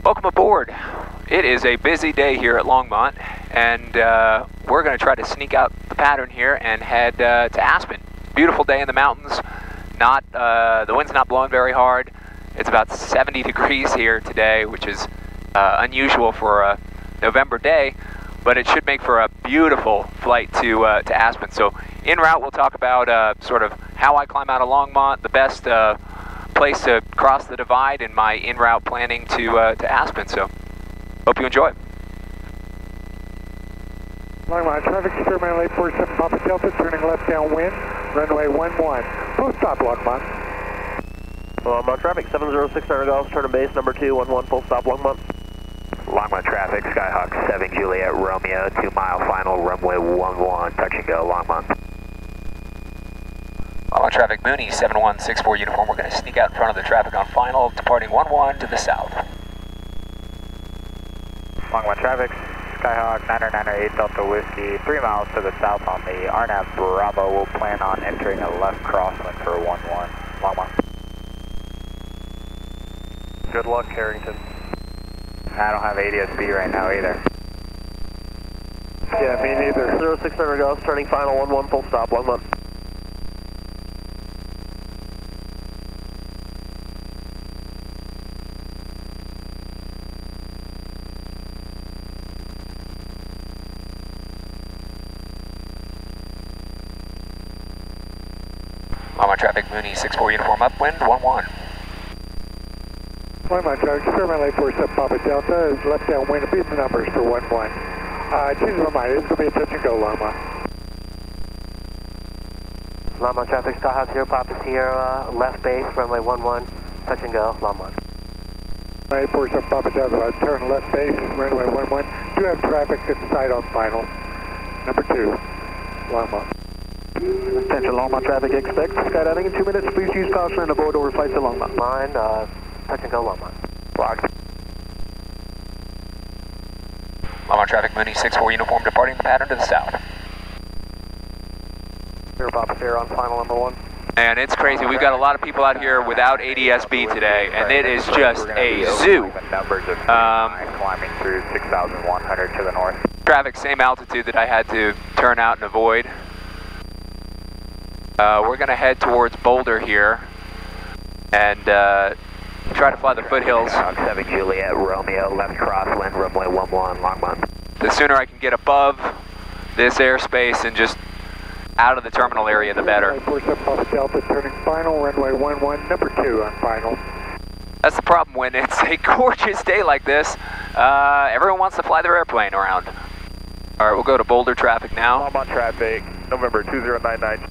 Welcome aboard. It is a busy day here at Longmont, and we're going to try to sneak out the pattern here and head to Aspen. Beautiful day in the mountains. The wind's not blowing very hard. It's about 70 degrees here today, which is unusual for a November day, but it should make for a beautiful flight to Aspen. So en route, we'll talk about sort of how I climb out of Longmont, the best place to cross the divide, in my en route planning to Aspen. So hope you enjoy. Longmont traffic, Sherman 847 Papa Delta, turning left downwind, runway 11. Full stop, Longmont. Longmont traffic, 706 Golf, turning base number 211, full stop, Longmont. Longmont traffic, Skyhawk 7 Juliet Romeo, 2 mile final, runway 11, touch and go, Longmont. Longmont traffic, Mooney 7164 uniform. We're going to sneak out in front of the traffic on final, departing 11 to the south. Longmont traffic, Skyhawk 9998 Delta Whiskey, 3 miles to the south on the RNAV Bravo. We'll plan on entering a left crosswind for 11. Longmont. Good luck, Carrington. I don't have ADS-B right now either. Yeah, me neither. 06 Golf, turning final 11, full stop, Longmont. Longmont traffic, Mooney 64 uniform, upwind 11. Longmont traffic, Sherman 847 Papa Delta, is left downwind, beat the numbers for 11. Change my mind, it's going to be a touch and go, Longmont. Longmont traffic, Skyhawk 0 Papa Sierra, left base, runway 11, touch and go, Longmont. 847 Papa Delta, turn left base, runway 11. Do have traffic inside on final. Number 2, Longmont. Attention Longmont traffic, expect skydiving in 2 minutes. Please use caution and avoid over flights to Longmont. Mind, touch and go Longmont. Blocked. Longmont traffic, Mooney 64 uniform, departing the pattern to the south. Here, Papa Sierra on final number 1. And it's crazy. We've got a lot of people out here without ADS-B today, and it is just a zoo. Numbers of climbing through 6,100 to the north. Traffic, same altitude that I had to turn out and avoid. We're going to head towards Boulder here and try to fly the foothills. 7 Juliet Romeo, left crosswind, runway 11, Longmont. The sooner I can get above this airspace and just out of the terminal area, the better. 847 Papa Delta, turning final, runway 11, number 2 on final. That's the problem when it's a gorgeous day like this. Everyone wants to fly their airplane around. All right, we'll go to Boulder traffic now. Longmont traffic, November 2099.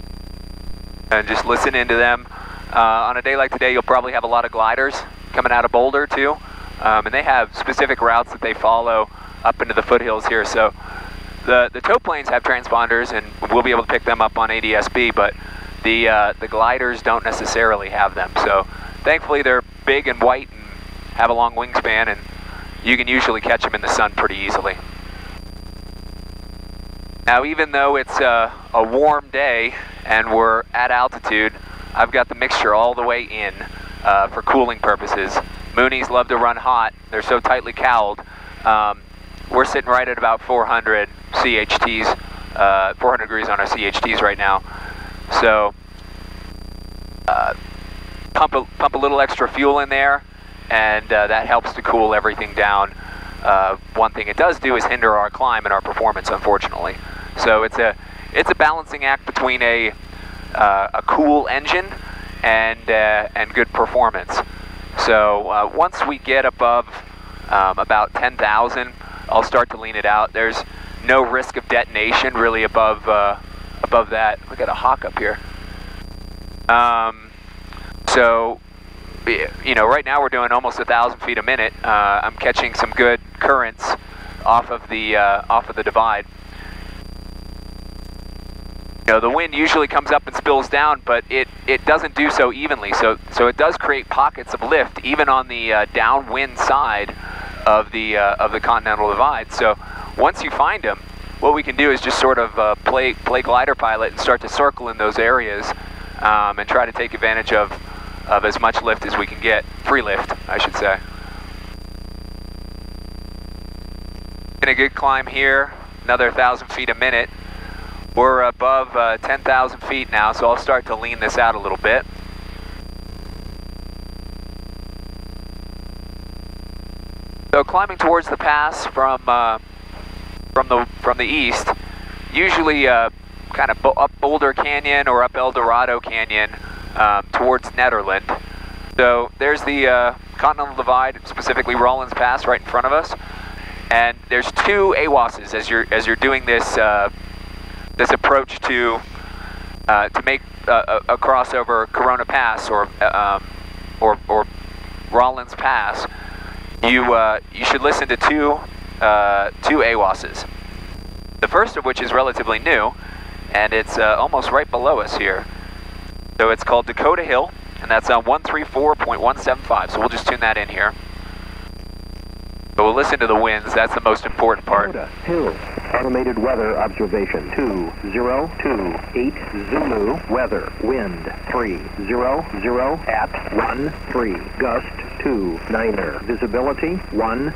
And just listen into them. On a day like today, you'll probably have a lot of gliders coming out of Boulder too. And they have specific routes that they follow up into the foothills here. So the tow planes have transponders, and we'll be able to pick them up on ADS-B, but the gliders don't necessarily have them. So thankfully they're big and white and have a long wingspan, and you can usually catch them in the sun pretty easily. Now, even though it's a warm day and we're at altitude, I've got the mixture all the way in for cooling purposes. Moonies love to run hot. They're so tightly cowled. We're sitting right at about 400 CHTs, 400 degrees on our CHTs right now. So pump a little extra fuel in there, and that helps to cool everything down. One thing it does do is hinder our climb and our performance, unfortunately. So it's a balancing act between a cool engine and good performance. So once we get above about 10,000, I'll start to lean it out. There's no risk of detonation really above that. We got a hawk up here. So you know, right now we're doing almost 1,000 feet a minute. I'm catching some good currents off of the divide. You know, the wind usually comes up and spills down, but it doesn't do so evenly. So it does create pockets of lift, even on the downwind side of the Continental Divide. So once you find them, what we can do is just sort of play glider pilot and start to circle in those areas and try to take advantage of as much lift as we can get. Free lift, I should say. Been a good climb here, another 1,000 feet a minute. We're above 10,000 feet now, so I'll start to lean this out a little bit. So climbing towards the pass from the east, usually kind of up Boulder Canyon or up El Dorado Canyon towards Nederland. So there's the Continental Divide, specifically Rawlins Pass, right in front of us. And there's two AWOSs as you're doing this this approach to make a crossover Corona Pass or Rawlins Pass. You should listen to two AWOSs. The first of which is relatively new, and it's almost right below us here. So it's called Dakota Hill, and that's on 134.175. So we'll just tune that in here. But we'll listen to the winds. That's the most important part. Dakota Hill, automated weather observation 2028 Zulu, weather, wind 300 at 13, gust 29er, visibility 10,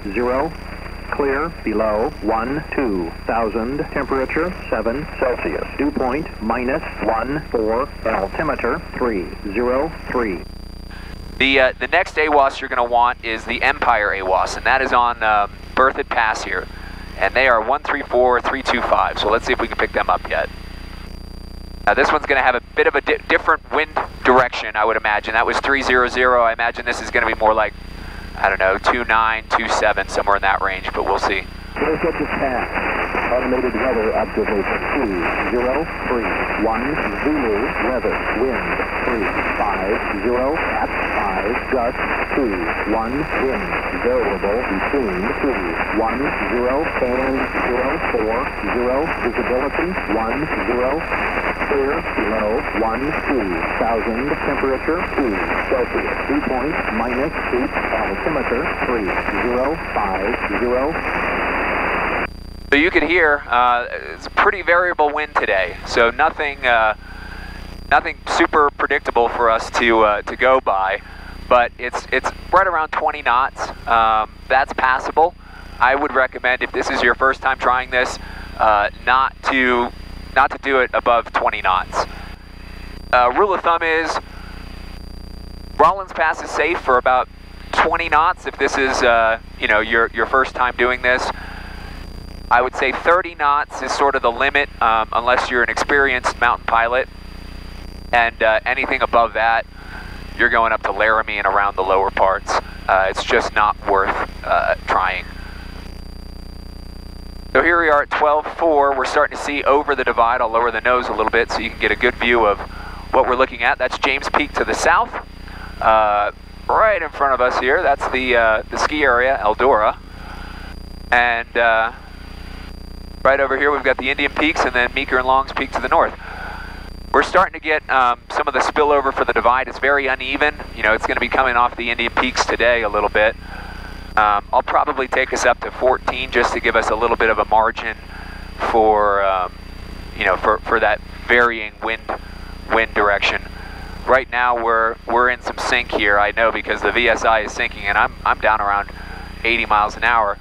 clear below 12,000, temperature 7 Celsius, dew point -14, altimeter 303. The next AWOS you're going to want is the Empire AWOS, and that is on Berthoud Pass here. And they are 134.325, so let's see if we can pick them up yet. This one's going to have a bit of a different wind direction, I would imagine. That was 300. I imagine this is going to be more like, I don't know, 29, 27, somewhere in that range, but we'll see. Berthoud Pass, automated weather observation 2031 Zulu, weather, wind 350 at 5, gust 21, wind variable between 210 and 040, visibility 10, clear below 12,000, temperature 2 Celsius, dew point -8, altimeter 3050. So you could hear it's a pretty variable wind today. So nothing super predictable for us to go by, but it's right around 20 knots. That's passable. I would recommend, if this is your first time trying this, not to do it above 20 knots. Rule of thumb is Rawlins Pass is safe for about 20 knots if this is your first time doing this. I would say 30 knots is sort of the limit unless you're an experienced mountain pilot, and anything above that, you're going up to Laramie and around the lower parts. It's just not worth trying. So here we are at 12.4. We're starting to see over the divide. I'll lower the nose a little bit so you can get a good view of what we're looking at. That's James Peak to the south. Right in front of us here, that's the ski area, Eldora. And right over here we've got the Indian Peaks, and then Meeker and Long's Peak to the north. We're starting to get some of the spillover for the divide. It's very uneven. It's going to be coming off the Indian Peaks today a little bit. I'll probably take us up to 14 just to give us a little bit of a margin for for that varying wind direction. Right now we're in some sink here, I know, because the VSI is sinking, and I'm down around 80 miles an hour.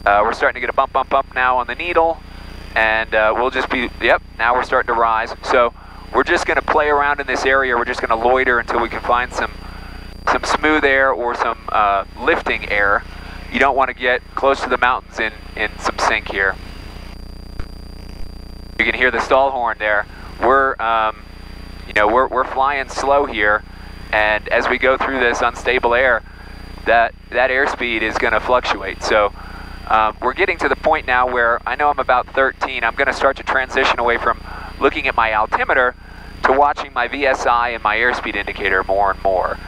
We're starting to get a bump now on the needle, and we'll just be, now we're starting to rise. So we're just going to play around in this area. We're just going to loiter until we can find some smooth air or some lifting air. You don't want to get close to the mountains in some sink here. You can hear the stall horn there. We're flying slow here, and as we go through this unstable air, that airspeed is going to fluctuate. So we're getting to the point now where I know I'm about 13. I'm going to start to transition away from looking at my altimeter to watching my VSI and my airspeed indicator more and more,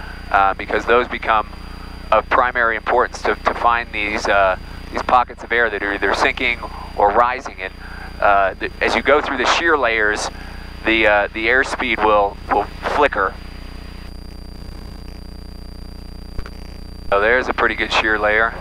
because those become of primary importance to find these pockets of air that are either sinking or rising. And as you go through the shear layers, the airspeed will flicker. So there's a pretty good shear layer.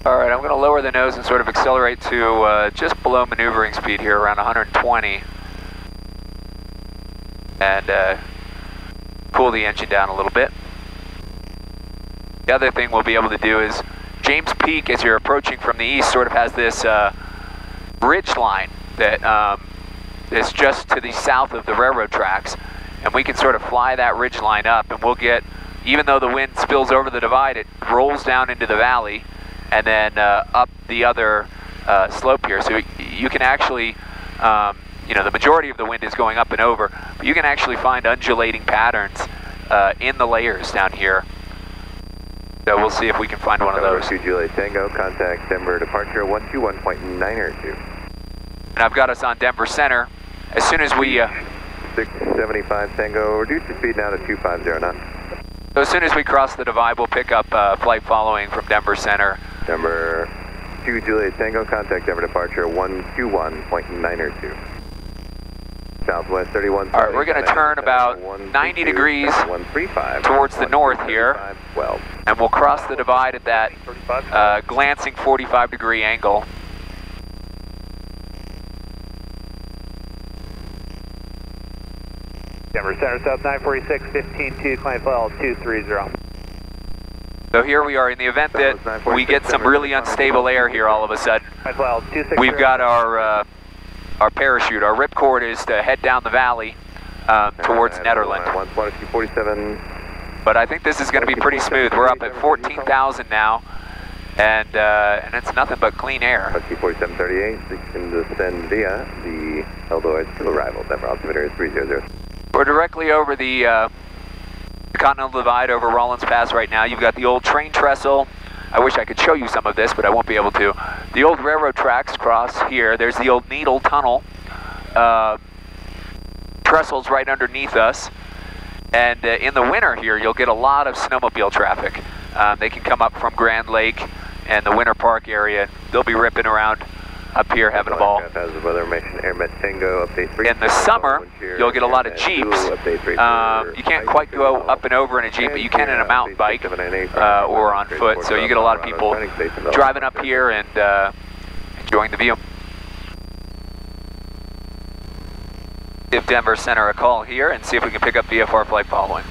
All right, I'm going to lower the nose and sort of accelerate to just below maneuvering speed here, around 120. And cool the engine down a little bit. The other thing we'll be able to do is James Peak, as you're approaching from the east, sort of has this ridge line that is just to the south of the railroad tracks, and we can sort of fly that ridge line up, and we'll get, even though the wind spills over the divide, it rolls down into the valley and then up the other slope here. So you can actually, you know, the majority of the wind is going up and over, but you can actually find undulating patterns in the layers down here. So we'll see if we can find one of those. 2 Juliet Tango, contact Denver departure 121.902. And I've got us on Denver Center. As soon as we 675 Tango, reduce the speed now to 250 knots. So as soon as we cross the divide, we'll pick up flight following from Denver Center. Denver 2 Juliet Tango, contact Denver departure 121.902. Southwest 31. All right, we're going to turn about 90 degrees towards the north here, and we'll cross the divide at that glancing 45-degree angle. Denver Center, South 946, 15-2, climb file 230. So here we are in the event that we get some really unstable air here all of a sudden. We've got our parachute. Our ripcord is to head down the valley towards Nederland. But I think this is going to be pretty smooth. We're up at 14,000 now, and it's nothing but clean air. 4738, you can descend via the Eldorado to arrival. Denver altimeter is 300. We're directly over the Continental Divide over Rawlins Pass right now. You've got the old train trestle. I wish I could show you some of this, but I won't be able to. The old railroad tracks cross here. There's the old Needle Tunnel. Trestles right underneath us. And in the winter here, you'll get a lot of snowmobile traffic. They can come up from Grand Lake and the Winter Park area. They'll be ripping around up here having a ball. In the summer, you'll get a lot of Jeeps. You can't quite go up and over in a Jeep, but you can in a mountain bike or on foot. So you get a lot of people driving up here and enjoying the view. Give Denver Center a call here and see if we can pick up VFR flight following.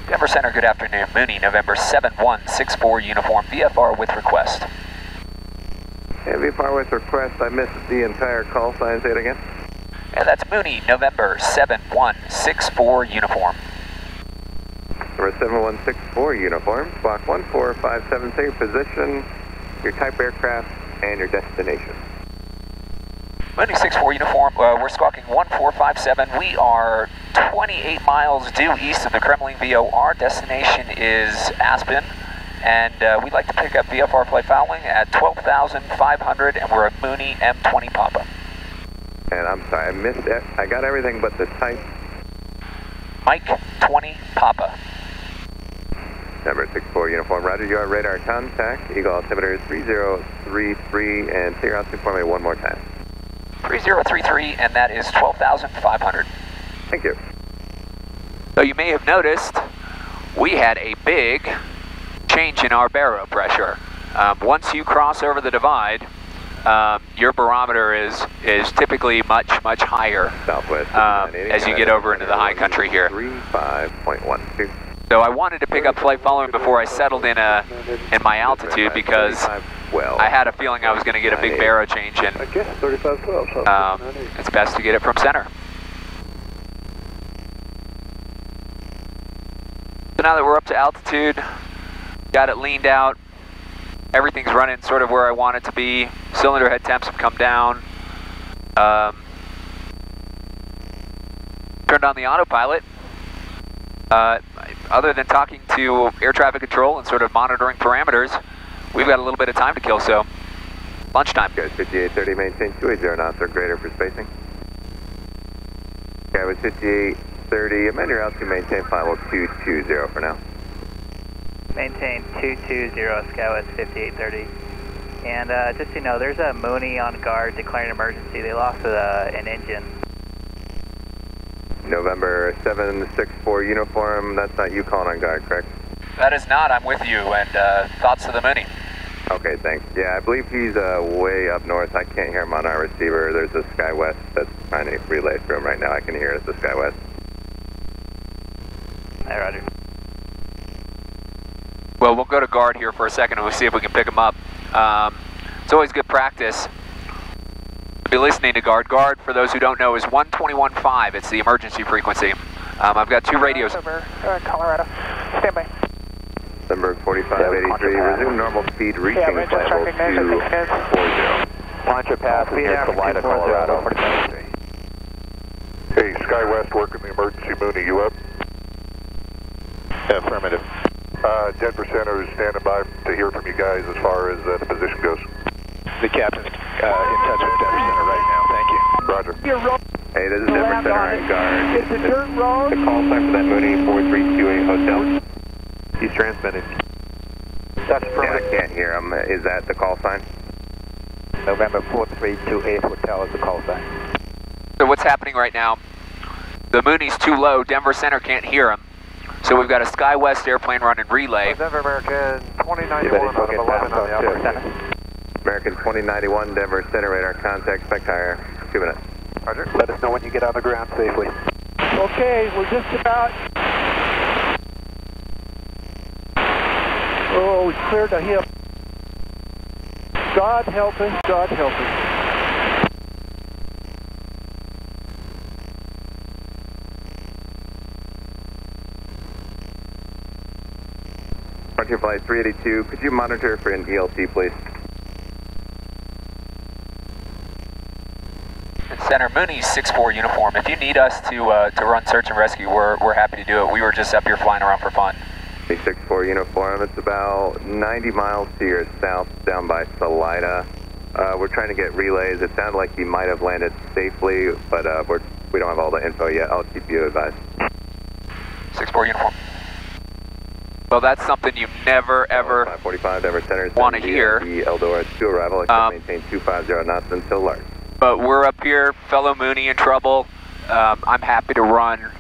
Denver Center, good afternoon. Mooney, November 7164 uniform, VFR with request. Yeah, VFR with request. I missed the entire call sign. Say it again. And that's Mooney, November 7164 uniform. Number 7164 uniform, squawk 1457. Say your position, your type aircraft, and your destination. Mooney 64 uniform, we're squawking 1457. We are 28 miles due east of the Kremling VO. Our destination is Aspen, and we'd like to pick up VFR flight following at 12,500, and we're at Mooney M20 Papa. And I'm sorry, I missed it. I got everything but the type. Mike 20 Papa. Number 64 uniform, roger, you are radar contact. Eagle altimeter is 3033, and say your altitude for me one more time. 3033, and that is 12,500. Thank you. So you may have noticed we had a big change in our baro pressure. Once you cross over the divide, your barometer is typically much higher Southwest as you get over into the high country here. 35.12. So I wanted to pick up flight following before I settled in my altitude because I had a feeling I was going to get a big baro change, and it's best to get it from center. So now that we're up to altitude, got it leaned out, everything's running sort of where I want it to be. Cylinder head temps have come down. Turned on the autopilot. Other than talking to air traffic control and sort of monitoring parameters, we've got a little bit of time to kill, so lunchtime. Guys, 5830, maintain 280 knots or greater for spacing. Okay, with 5830, amend your altitude, maintain final 220 for now. Maintain 220, Skywest 5830. And just so you know, there's a Mooney on guard declaring emergency. They lost an engine. November 764 uniform, that's not you calling on guard, correct? That is not, I'm with you, and thoughts to the Mooney. Okay, thanks. Yeah, I believe he's way up north. I can't hear him on our receiver. There's a SkyWest that's trying to relay through him right now. I can hear it at the SkyWest. Hey, roger. Well, we'll go to guard here for a second and we'll see if we can pick him up. It's always good practice to be listening to guard. Guard, for those who don't know, is 121.5. It's the emergency frequency. I've got two radios. Over, Colorado. Stand by. Limburg 4583, resume normal speed, reaching level 240. Launch a path near Salida, Colorado. Hey, SkyWest working the emergency Mooney, you up? Affirmative. Denver Center is standing by to hear from you guys as far as the position goes. The captain's in touch with Denver Center right now. Thank you. Roger. You're wrong. Hey, this is Denver Center on guard. Is the dirt wrong? The call sign for that Mooney 4328 hotel. He's transmitting. That's Yeah, I affirmative. can't hear him. Is that the call sign? November 4328 Hotel is the call sign. So what's happening right now, the Mooney's too low, Denver Center can't hear him. So we've got a SkyWest airplane running relay. Denver American 2091 out of 11 on the upper center. American 2091, Denver Center radar contact, spec higher. 2 minutes. Roger. Let us know when you get on the ground safely. Okay, we're just about... Oh, we cleared a hip. God help us, God help us. Frontier Flight 382, could you monitor for an ELC, please? Center, Mooney's 6-4 uniform. If you need us to run search and rescue, we're happy to do it. We were just up here flying around for fun. The 6-4 uniform, it's about 90 miles to your south down by Salida. We're trying to get relays. It sounded like he might have landed safely, but we don't have all the info yet. I'll keep you advised. 6-4 uniform. Well, that's something you never, ever 545 Denver Center. want to hear. The Eldora to arrival. Maintain 250 knots until large. But we're up here, fellow Mooney in trouble. I'm happy to run,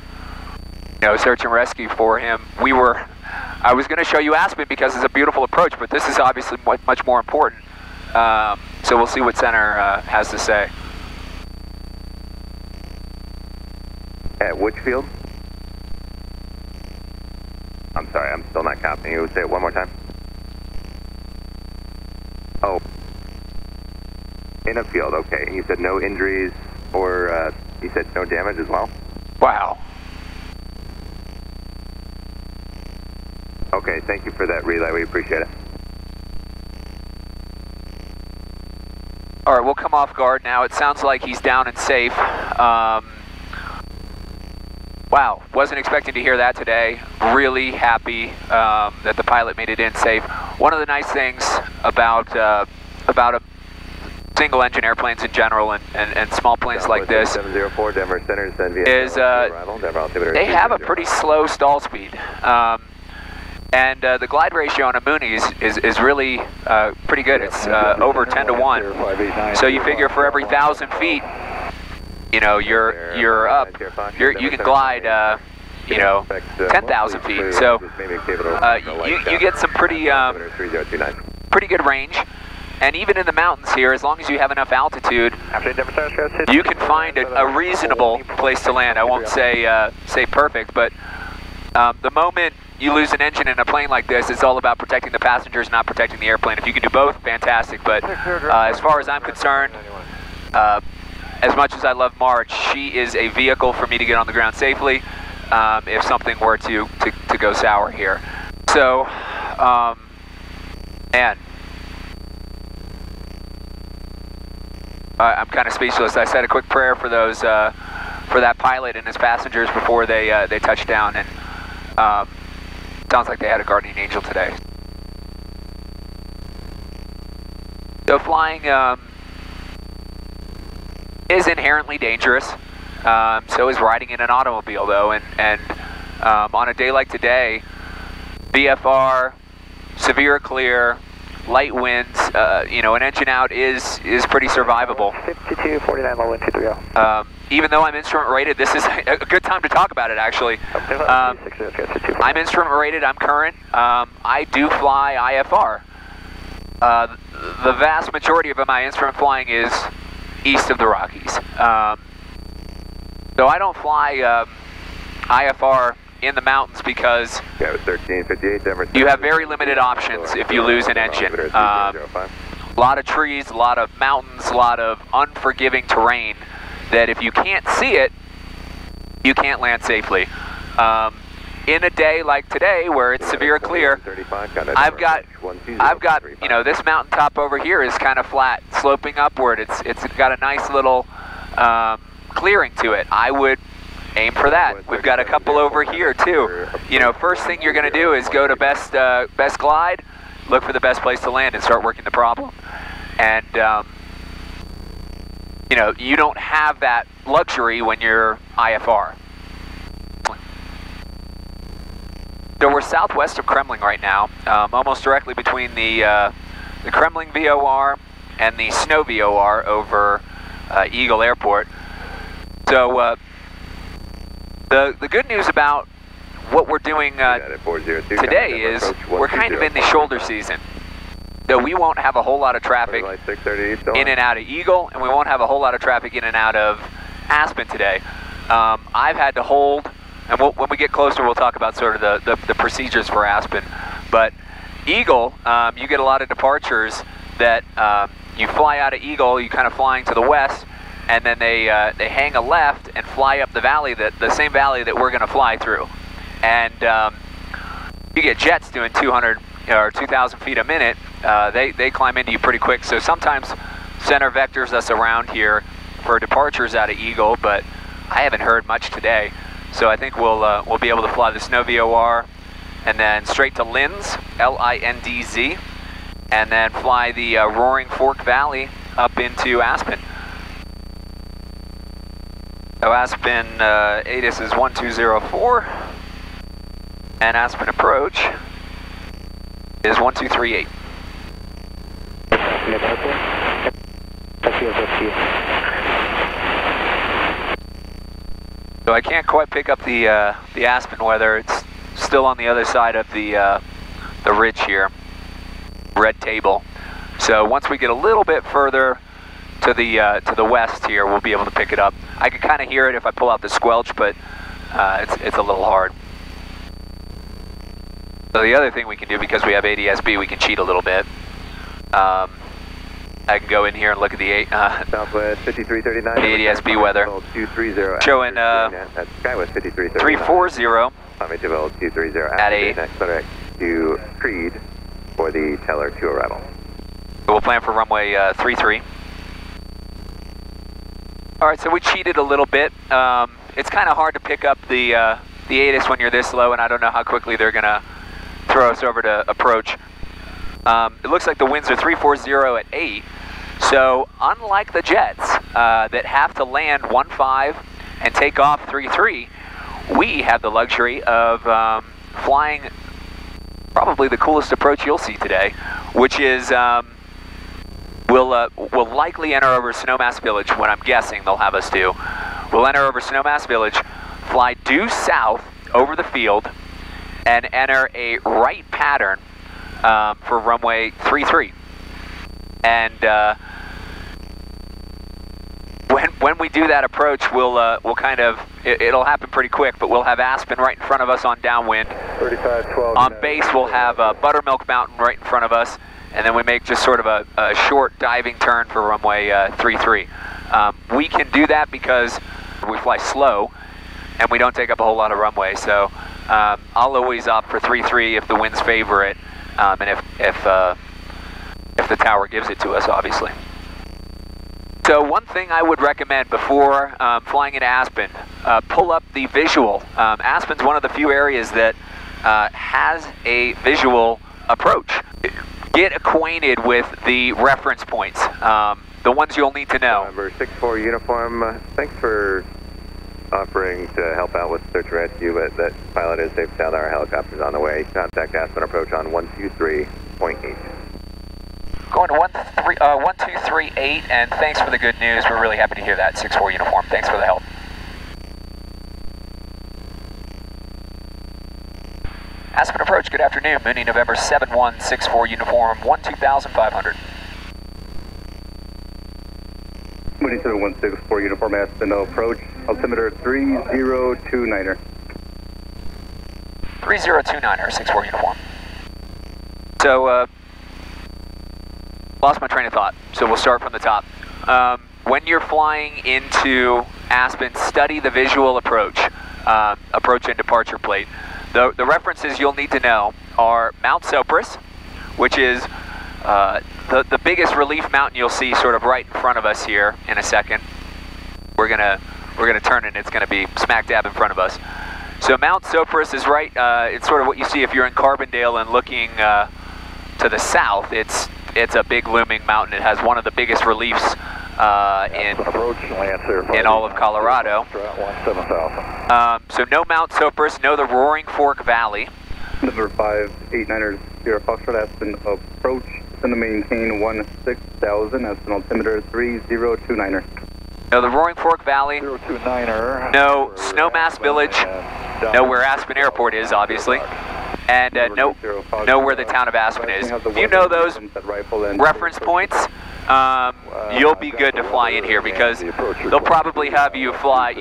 search and rescue for him. I was going to show you Aspen because it's a beautiful approach, but this is obviously much more important. So we'll see what Center has to say. At which field? I'm sorry, I'm still not copying you. Say it one more time. Oh. In a field, okay. He said no injuries, or he said no damage as well? Wow. Okay, thank you for that relay. We appreciate it. All right, we'll come off guard now. It sounds like he's down and safe. Wow, wasn't expecting to hear that today. Really happy that the pilot made it in safe. One of the nice things about a single engine airplanes in general and small planes like this 704 Denver Center is they have a pretty slow stall speed. And the glide ratio on a Mooney is really pretty good. It's over 10 to 1. So you figure for every 1,000 feet, you're up. You can glide, 10,000 feet. So you get some pretty good range. And even in the mountains here, as long as you have enough altitude, you can find a reasonable place to land. I won't say perfect, but the moment you lose an engine in a plane like this, it's all about protecting the passengers, not protecting the airplane. If you can do both, fantastic. But as far as I'm concerned, as much as I love Marge, she is a vehicle for me to get on the ground safely if something were to go sour here. So, man, I'm kind of speechless. I said a quick prayer for those, for that pilot and his passengers before they touched down, and sounds like they had a guardian angel today. So flying is inherently dangerous. So is riding in an automobile, though, and on a day like today, VFR, severe clear, light winds, an engine out is pretty survivable. 52, 49, low wind 230. Even though I'm instrument rated, this is a good time to talk about it, actually. I'm instrument rated, I'm current. I do fly IFR. The vast majority of my instrument flying is east of the Rockies. So I don't fly IFR in the mountains because you have very limited options if you lose an engine. A lot of trees, a lot of mountains, a lot of unforgiving terrain that if you can't see it, you can't land safely. In a day like today where it's severe clear, I've got, you know, this mountaintop over here is kind of flat, sloping upward. It's got a nice little clearing to it. I would aim for that. We've got a couple over here too. You know, first thing you're going to do is go to best glide, look for the best place to land and start working the problem. And, you know, you don't have that luxury when you're IFR. So we're southwest of Kremling right now, almost directly between the Kremling VOR and the Snow VOR over Eagle Airport. So the good news about what we're doing today is we're kind of in the shoulder season. So we won't have a whole lot of traffic in and out of Eagle, and we won't have a whole lot of traffic in and out of Aspen today. I've had to hold, and when we get closer we'll talk about sort of the procedures for Aspen. But Eagle, you get a lot of departures that you fly out of Eagle, you kind of flying to the west, and then they hang a left and fly up the valley, the same valley that we're going to fly through. And you get jets doing 200 or 2,000 feet a minute. They climb into you pretty quick. So sometimes center vectors us around here for departures out of Eagle, but I haven't heard much today. So I think we'll be able to fly the Snow VOR and then straight to Linz, L-I-N-D-Z, and then fly the Roaring Fork Valley up into Aspen. So Aspen ATIS is 1204, and Aspen approach is 1238. So I can't quite pick up the Aspen weather. It's still on the other side of the ridge here, red table. So once we get a little bit further to the west here, we'll be able to pick it up. I can kind of hear it if I pull out the squelch, but it's a little hard. So the other thing we can do, because we have ADS-B, we can cheat a little bit. I can go in here and look at the Southwest 5339 the ADS-B weather. 230 showing 340 at 8 to Creed for the Teller 2 arrival. So we'll plan for runway 33. All right, so we cheated a little bit. It's kind of hard to pick up the ATIS when you're this low, and I don't know how quickly they're gonna throw us over to approach. It looks like the winds are 340 at 8. So unlike the jets that have to land 1.5 and take off 3.3, we have the luxury of flying probably the coolest approach you'll see today, which is we'll likely enter over Snowmass Village. What I'm guessing they'll have us do, we'll enter over Snowmass Village, fly due south over the field, and enter a right pattern for runway 33. And when we do that approach, we'll kind of, it'll happen pretty quick, but we'll have Aspen right in front of us on downwind. 3512. On base, we'll have Buttermilk Mountain right in front of us, and then we make just sort of a short diving turn for runway 33. We can do that because we fly slow, and we don't take up a whole lot of runway. So I'll always opt for 33 if the winds favor it, and if the tower gives it to us, obviously. So one thing I would recommend before flying into Aspen, pull up the visual. Aspen's one of the few areas that has a visual approach. Get acquainted with the reference points, the ones you'll need to know. Number 64 uniform, thanks for offering to help out with search and rescue, but that pilot is safe down. Our helicopter's on the way. Contact Aspen approach on 123.8. Going to 1238, and thanks for the good news. We're really happy to hear that, 64 uniform. Thanks for the help. Aspen approach, good afternoon. Mooney November 7164 uniform 12500. Mooney 7164 uniform Aspen approach, altimeter 3029er. 3029er, 64 uniform. So, lost my train of thought, so we'll start from the top. When you're flying into Aspen, study the visual approach, approach and departure plate. The references you'll need to know are Mount Sopris, which is the biggest relief mountain you'll see sort of right in front of us here in a second. We're gonna turn and it's gonna be smack dab in front of us. So Mount Sopris is right, it's sort of what you see if you're in Carbondale and looking to the south. It's a big looming mountain. It has one of the biggest reliefs in all of Colorado. So know Mount Sopris, know the Roaring Fork Valley. Number 589er, Sierra Foxtrot, Aspen approach, send to maintain 16,000, Aspen altimeter 3029er. Know the Roaring Fork Valley. 029er. Know Snowmass Village. Know where Aspen Airport is, obviously. And know where the town of Aspen is. If you know those reference points, you'll be good to fly in here because they'll probably have you fly,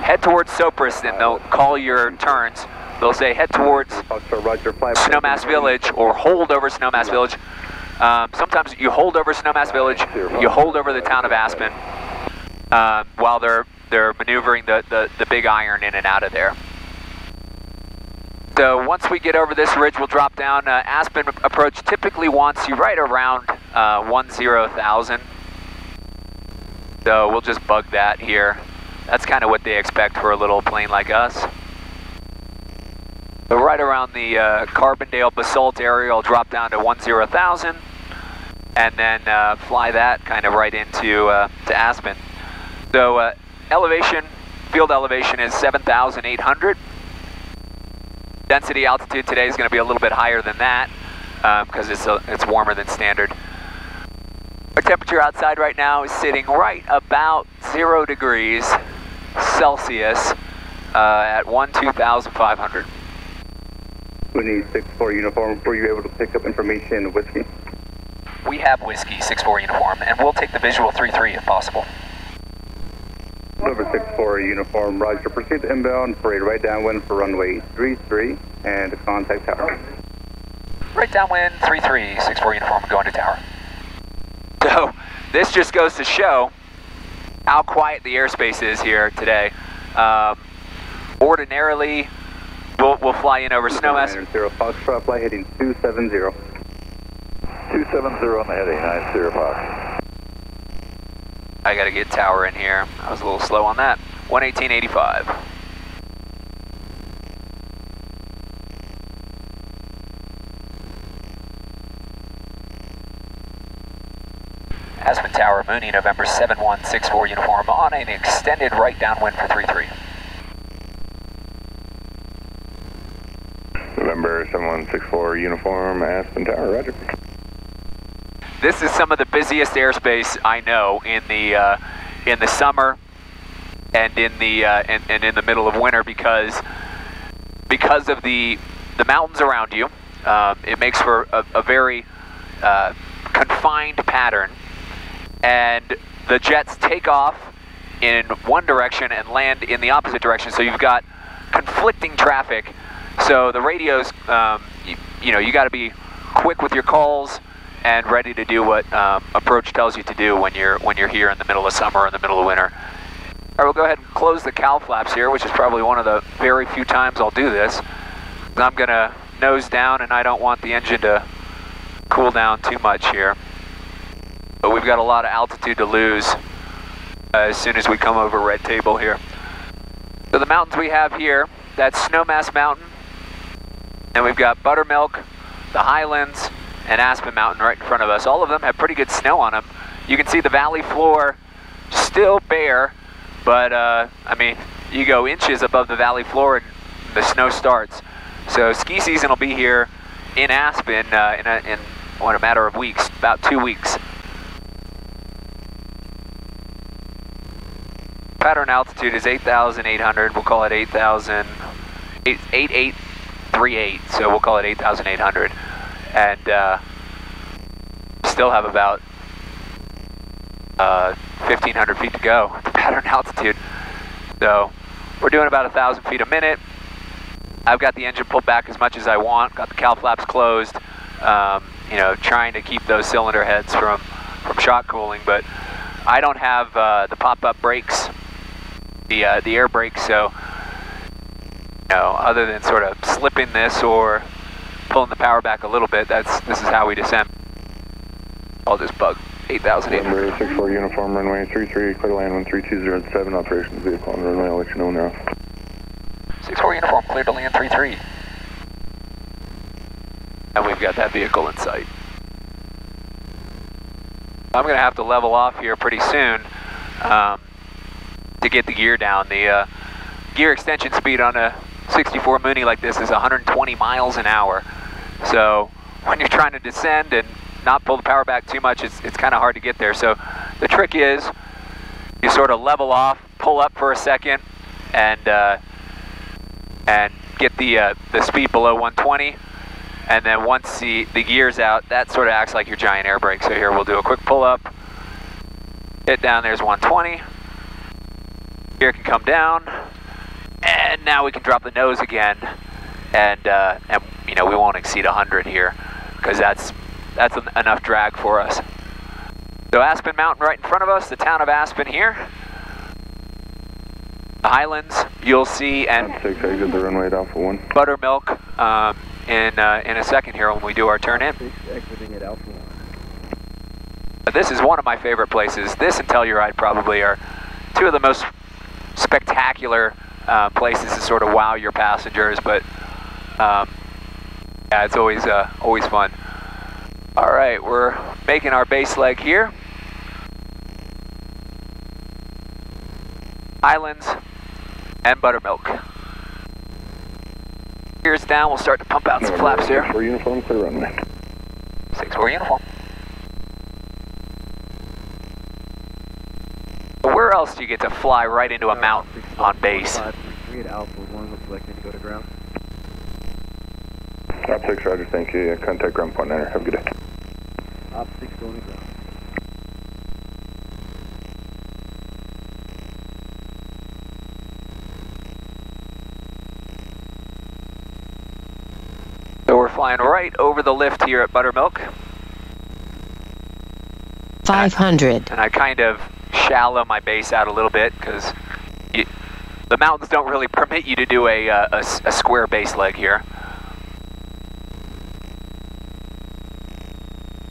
head towards Sopris and they'll call your turns. They'll say head towards Snowmass Village or hold over Snowmass Village. Sometimes you hold over Snowmass Village, you hold over the town of Aspen while they're maneuvering the big iron in and out of there. So once we get over this ridge, we'll drop down. Aspen approach typically wants you right around 10,000. So we'll just bug that here. That's kind of what they expect for a little plane like us. So right around the Carbondale Basalt area, I'll drop down to 10,000 and then fly that kind of right into to Aspen. So elevation, field elevation is 7,800. Density altitude today is going to be a little bit higher than that because it's warmer than standard. Our temperature outside right now is sitting right about 0 degrees Celsius at 12,500. We need 64 uniform. Were you able to pick up information whiskey? We have whiskey 64 uniform, and we'll take the visual 3-3 if possible. Over 64 uniform, roger. Proceed to inbound, parade right downwind for runway 33 and contact tower. Right downwind 33, 64 uniform, going to tower. So this just goes to show how quiet the airspace is here today. Ordinarily, we'll fly in over Snowmass. 0 Foxtrot, flight heading 270. 270 on the heading, 90 Fox. I gotta get tower in here. I was a little slow on that. 118.85. Aspen Tower, Mooney, November 7164 uniform on an extended right downwind for 33. November 7164 uniform, Aspen Tower, roger. This is some of the busiest airspace I know in the summer and in the and in the middle of winter because of the mountains around you. It makes for a very confined pattern, and the jets take off in one direction and land in the opposite direction. So you've got conflicting traffic. So the radios, you got to be quick with your calls and ready to do what approach tells you to do when you're here in the middle of summer or in the middle of winter. All right, we'll go ahead and close the cowl flaps here, which is probably one of the very few times I'll do this. I'm gonna nose down, and I don't want the engine to cool down too much here. But we've got a lot of altitude to lose as soon as we come over Red Table here. So the mountains we have here, that's Snowmass Mountain, and we've got Buttermilk, the Highlands, and Aspen Mountain right in front of us. All of them have pretty good snow on them. You can see the valley floor still bare, but I mean, you go inches above the valley floor and the snow starts. So ski season will be here in Aspen in a matter of weeks, about 2 weeks. Pattern altitude is 8,800. We'll call it 8,883 38, so we'll call it 8,800. And still have about 1,500 feet to go at the pattern altitude. So we're doing about 1,000 feet a minute. I've got the engine pulled back as much as I want, got the cowl flaps closed, you know, trying to keep those cylinder heads from shock cooling, but I don't have the pop-up brakes, the air brakes, so you know, other than sort of slipping this or pulling the power back a little bit, this is how we descend. I'll just bug 8,800. Number 64 uniform runway 33, clear to land 13207, operations vehicle on the runway, I'll let you know now. 64 uniform, clear to land 33. And we've got that vehicle in sight. I'm going to have to level off here pretty soon to get the gear down. The gear extension speed on a 64 Mooney like this is 120 miles an hour. So when you're trying to descend and not pull the power back too much, it's kind of hard to get there. So the trick is you sort of level off, pull up for a second, and get the speed below 120. And then once the gear's out, that sort of acts like your giant air brake. So here we'll do a quick pull up, hit down, there's 120. Gear can come down, and now we can drop the nose again, and you know, we won't exceed 100 here because that's enough drag for us. So Aspen Mountain right in front of us, the town of Aspen here. The Highlands, you'll see, and 6, exit the runway at Alpha 1. Buttermilk in a second here when we do our turn in. Exiting at Alpha 1. This is one of my favorite places. This and Telluride probably are two of the most spectacular places to sort of wow your passengers, but yeah, it's always fun. All right, we're making our base leg here. Highlands and Buttermilk. Gears down, we'll start to pump out some flaps here. 64 uniform, clear runway. 64 uniform. Where else do you get to fly right into a mountain on base? 3 at Alpha 1, looks like they go to ground. Op 6, roger, thank you. Contact ground point 9, have a good day. Op 6 going to ground. So we're flying right over the lift here at Buttermilk. 500. And I kind of shallow my base out a little bit because the mountains don't really permit you to do a square base leg here.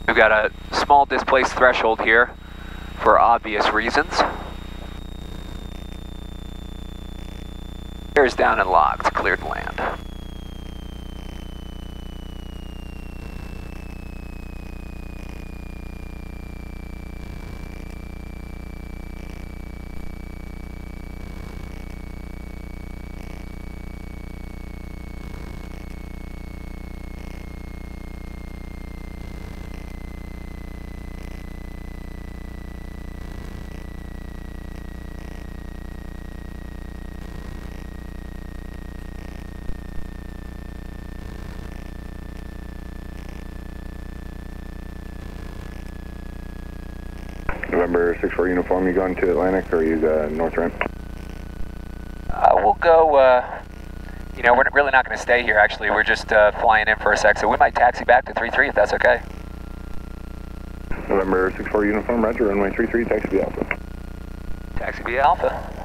We've got a small displaced threshold here for obvious reasons. Gears down and locked, cleared to land. November 64 uniform, you going to Atlantic or you north ramp? We'll go, you know, we're really not going to stay here actually. We're just flying in for a sec, so we might taxi back to 33 if that's okay. November 64 uniform, roger, runway 33, taxi via Alpha. Taxi via Alpha.